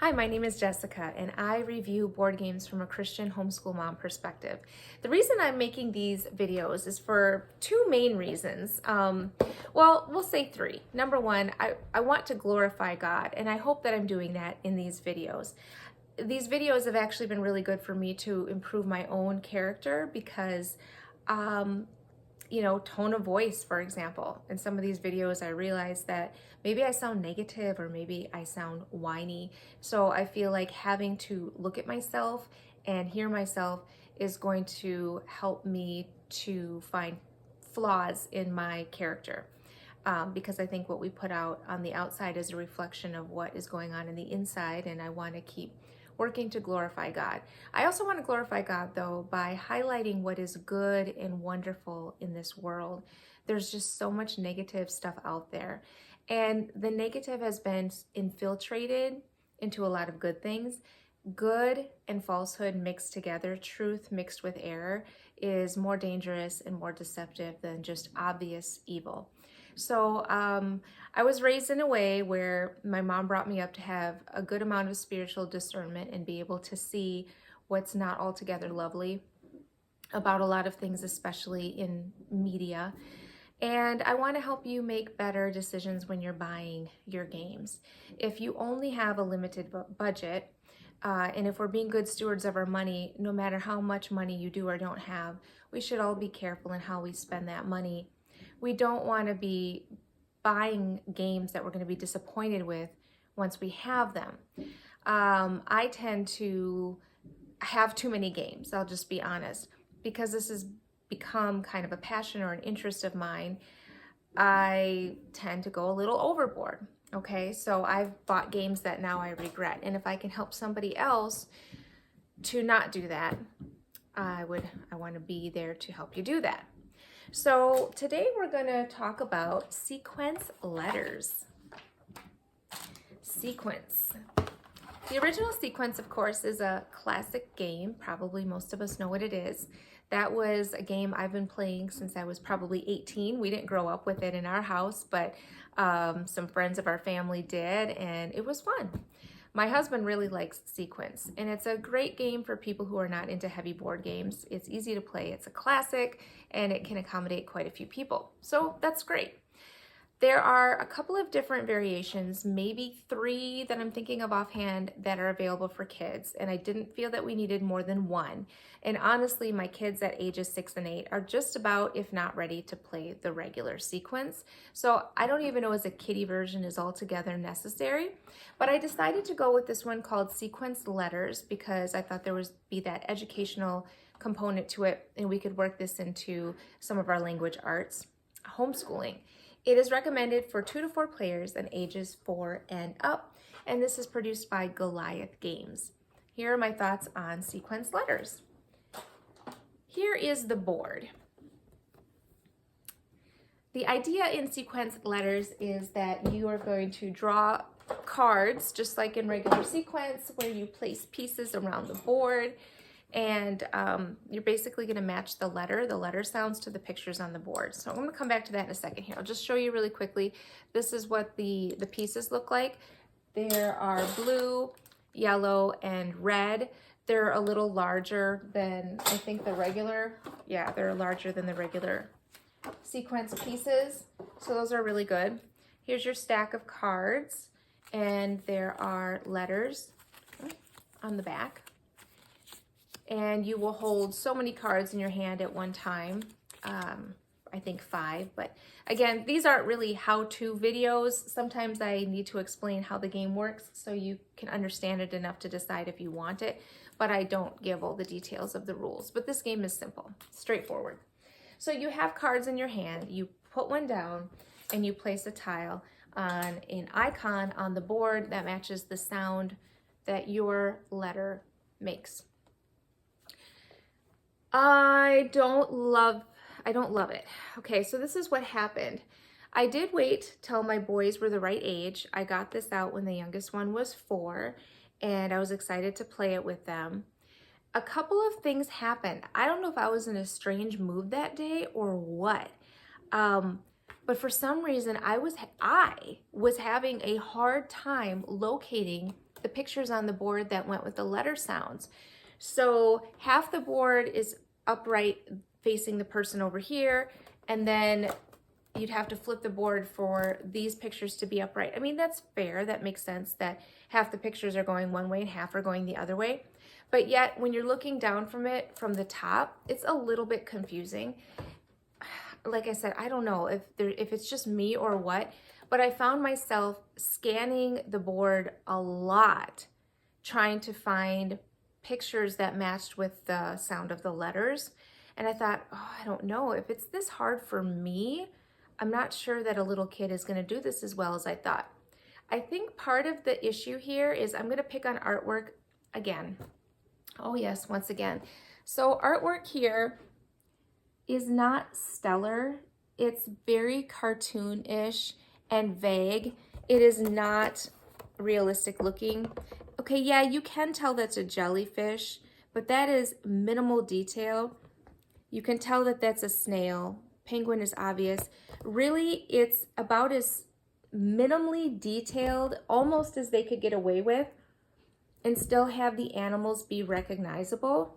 Hi, my name is Jessica, and I review board games from a Christian homeschool mom perspective. The reason I'm making these videos is for two main reasons. Well, we'll say three. Number one, I want to glorify God, and I hope that I'm doing that in these videos. These videos have actually been really good for me to improve my own character because tone of voice, for example. In some of these videos, I realize that maybe I sound negative or maybe I sound whiny. So I feel like having to look at myself and hear myself is going to help me to find flaws in my character. Because I think what we put out on the outside is a reflection of what is going on in the inside, and I want to keep working to glorify God. I also want to glorify God, though, by highlighting what is good and wonderful in this world. There's just so much negative stuff out there, and the negative has been infiltrated into a lot of good things. Good and falsehood mixed together, truth mixed with error, is more dangerous and more deceptive than just obvious evil. So I was raised in a way where my mom brought me up to have a good amount of spiritual discernment and be able to see what's not altogether lovely about a lot of things, especially in media. And I want to help you make better decisions when you're buying your games. If you only have a limited budget, and if we're being good stewards of our money, no matter how much money you do or don't have, we should all be careful in how we spend that money. We don't want to be buying games that we're going to be disappointed with once we have them. I tend to have too many games, I'll just be honest, because this has become kind of a passion or an interest of mine. I tend to go a little overboard. Okay, so I've bought games that now I regret, and if I can help somebody else to not do that, I want to be there to help you do that. So today we're going to talk about sequence letters. Sequence. The original Sequence, of course, is a classic game. Probably most of us know what it is. That was a game I've been playing since I was probably 18. We didn't grow up with it in our house, but some friends of our family did, and it was fun. My husband really likes Sequence, and it's a great game for people who are not into heavy board games. It's easy to play, it's a classic, and it can accommodate quite a few people. So that's great. There are a couple of different variations, maybe 3 that I'm thinking of offhand that are available for kids, and I didn't feel that we needed more than one. And honestly, my kids at ages 6 and 8 are just about, if not ready, to play the regular Sequence. So I don't even know if a kiddie version is altogether necessary, but I decided to go with this one called Sequence Letters because I thought there would be that educational component to it, and we could work this into some of our language arts homeschooling. It is recommended for 2 to 4 players and ages 4 and up, and this is produced by Goliath Games. Here are my thoughts on Sequence Letters. Here is the board. The idea in Sequence Letters is that you are going to draw cards, just like in regular Sequence, where you place pieces around the board, and you're basically going to match the letter sounds to the pictures on the board. So I'm going to come back to that in a second here. I'll just show you really quickly. This is what the pieces look like. There are blue, yellow, and red. They're a little larger than, I think, the regular. Yeah, they're larger than the regular Sequence pieces. So those are really good. Here's your stack of cards, and there are letters on the back. And you will hold so many cards in your hand at one time. I think 5, but again, these aren't really how-to videos. Sometimes I need to explain how the game works so you can understand it enough to decide if you want it, but I don't give all the details of the rules. But this game is simple, straightforward. So you have cards in your hand, you put one down, and you place a tile on an icon on the board that matches the sound that your letter makes. I don't love it. Okay, so this is what happened. I did wait till my boys were the right age. I got this out when the youngest one was 4, and I was excited to play it with them. A couple of things happened. I don't know if I was in a strange mood that day or what, but for some reason I was having a hard time locating the pictures on the board that went with the letter sounds. So half the board is upright facing the person over here, and then you'd have to flip the board for these pictures to be upright. I mean, that's fair. That makes sense that half the pictures are going one way and half are going the other way. But yet, when you're looking down from it from the top, it's a little bit confusing. Like I said, I don't know if it's just me or what, but I found myself scanning the board a lot, trying to find pictures that matched with the sound of the letters. And I thought, oh, I don't know. If it's this hard for me, I'm not sure that a little kid is going to do this as well as I thought. I think part of the issue here is I'm going to pick on artwork again. Oh yes, once again. So artwork here is not stellar. It's very cartoon-ish and vague. It is not realistic looking. Okay, yeah, you can tell that's a jellyfish, but that is minimal detail. You can tell that that's a snail. Penguin is obvious. Really, it's about as minimally detailed, almost as they could get away with, and still have the animals be recognizable.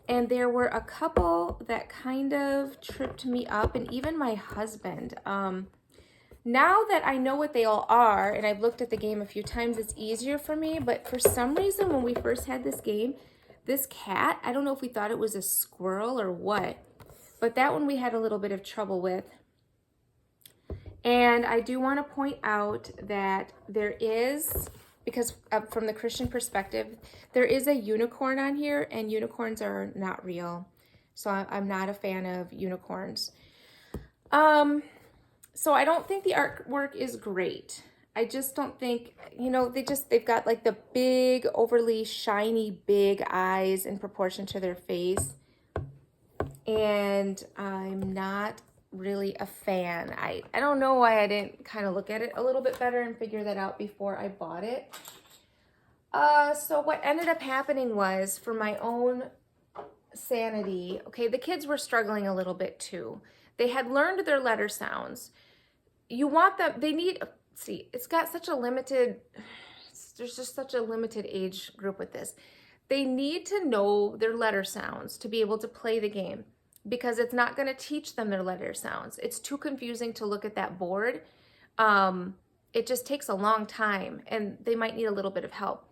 And there were a couple that kind of tripped me up, and even my husband. Now that I know what they all are, and I've looked at the game a few times, it's easier for me. But for some reason, when we first had this game, this cat, I don't know if we thought it was a squirrel or what, but that one we had a little bit of trouble with. And I do want to point out that there is, because from the Christian perspective, there is a unicorn on here, and unicorns are not real. So I'm not a fan of unicorns. So I don't think the artwork is great. I just don't think, you know, they've got like the big, overly shiny, big eyes in proportion to their face. And I'm not really a fan. I don't know why I didn't kind of look at it a little bit better and figure that out before I bought it. So what ended up happening was, for my own sanity, okay, the kids were struggling a little bit too. They had learned their letter sounds. You want them, they need, see, it's got such a limited, there's just such a limited age group with this. They need to know their letter sounds to be able to play the game, because it's not going to teach them their letter sounds. It's too confusing to look at that board. It just takes a long time, and they might need a little bit of help.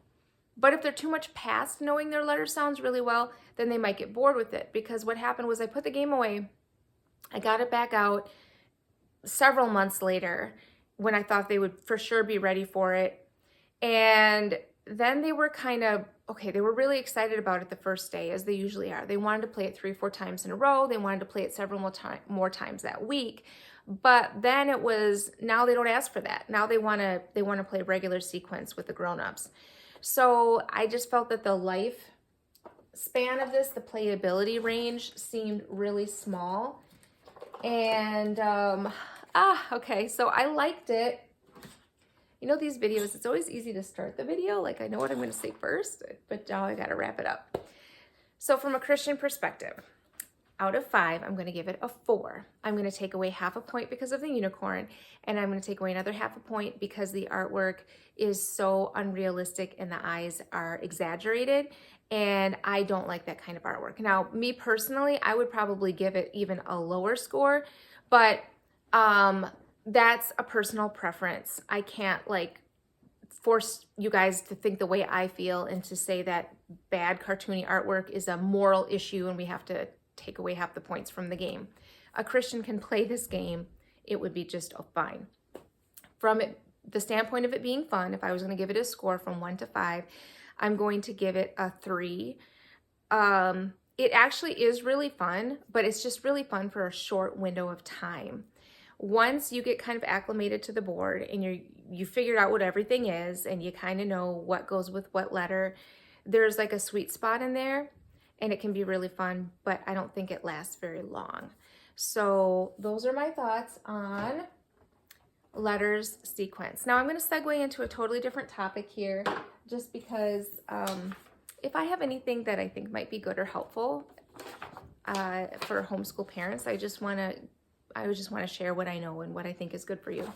But if they're too much past knowing their letter sounds really well, then they might get bored with it. Because what happened was I put the game away, I got it back out several months later when I thought they would for sure be ready for it. And then they were kind of, okay, they were really excited about it the first day, as they usually are. They wanted to play it 3 or 4 times in a row. They wanted to play it several more times that week. But then it was, now they don't ask for that. Now they want to play regular sequence with the grown-ups. So I just felt that the life span of this, the playability range, seemed really small. And, okay, so I liked it. You know, these videos, it's always easy to start the video. Like, I know what I'm going to say first, but now I got to wrap it up. So from a Christian perspective, out of 5, I'm going to give it a 4. I'm going to take away half a point because of the unicorn, and I'm going to take away another half a point because the artwork is so unrealistic and the eyes are exaggerated, and I don't like that kind of artwork. Now, me personally, I would probably give it even a lower score, but that's a personal preference. I can't like force you guys to think the way I feel and to say that bad cartoony artwork is a moral issue and we have to take away half the points from the game. A Christian can play this game. It would be just fine. From the standpoint of it being fun, if I was going to give it a score from 1 to 5, I'm going to give it a 3. It actually is really fun, but it's just really fun for a short window of time. Once you get kind of acclimated to the board and you figured out what everything is and you kind of know what goes with what letter, there's like a sweet spot in there and it can be really fun, but I don't think it lasts very long. So those are my thoughts on letters sequence. Now I'm going to segue into a totally different topic here, just because if I have anything that I think might be good or helpful for homeschool parents, I just want to share what I know and what I think is good for you.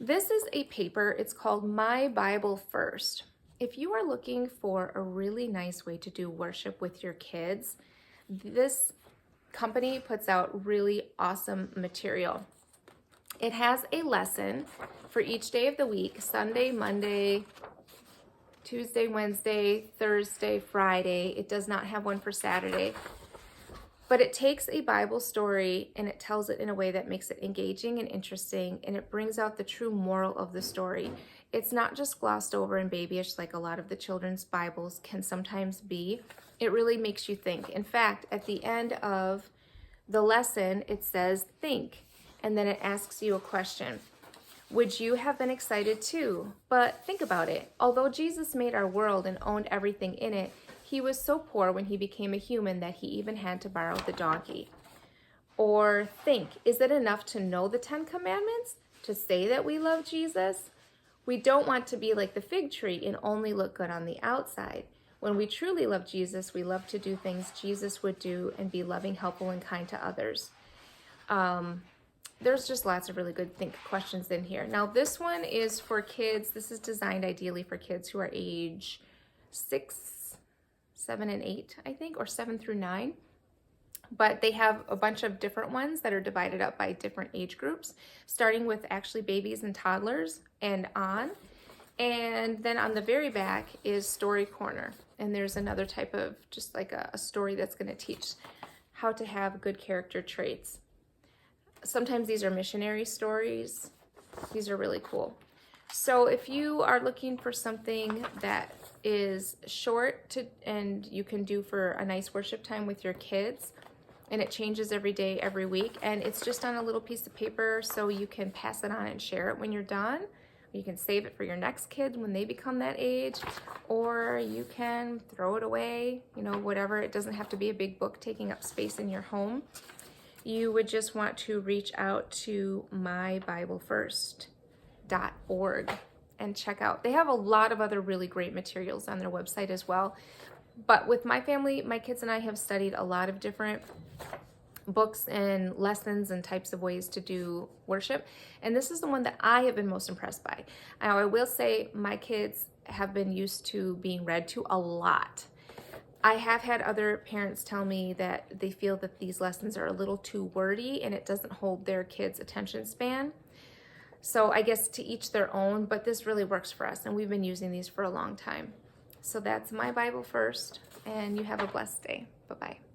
This is a paper, it's called My Bible First. If you are looking for a really nice way to do worship with your kids, this company puts out really awesome material. It has a lesson for each day of the week: Sunday, Monday, Tuesday, Wednesday, Thursday, Friday. It does not have one for Saturday. But it takes a Bible story and it tells it in a way that makes it engaging and interesting, and it brings out the true moral of the story. It's not just glossed over and babyish like a lot of the children's Bibles can sometimes be. It really makes you think. In fact, at the end of the lesson, it says, think, and then it asks you a question. Would you have been excited too? But think about it. Although Jesus made our world and owned everything in it, he was so poor when he became a human that he even had to borrow the donkey. Or think, is it enough to know the 10 Commandments to say that we love Jesus? We don't want to be like the fig tree and only look good on the outside. When we truly love Jesus, we love to do things Jesus would do and be loving, helpful, and kind to others. There's just lots of really good questions in here. Now, this one is for kids. This is designed ideally for kids who are age 6, 7, and 8, I think, or 7 through 9. But they have a bunch of different ones that are divided up by different age groups, starting with actually babies and toddlers and on. And then on the very back is Story Corner. And there's another type of just like a story that's going to teach how to have good character traits. Sometimes these are missionary stories. These are really cool. So if you are looking for something that is short and you can do for a nice worship time with your kids, and it changes every day, every week, and it's just on a little piece of paper so you can pass it on and share it when you're done. You can save it for your next kid when they become that age, or you can throw it away, whatever. It doesn't have to be a big book taking up space in your home. You would just want to reach out to mybiblefirst.org and check out. They have a lot of other really great materials on their website as well. But with my family, my kids and I have studied a lot of different books and lessons and types of ways to do worship. And this is the one that I have been most impressed by. Now, I will say my kids have been used to being read to a lot. I have had other parents tell me that they feel that these lessons are a little too wordy and it doesn't hold their kids' attention span. So I guess to each their own, but this really works for us, and we've been using these for a long time. So that's My Bible First, and you have a blessed day. Bye-bye.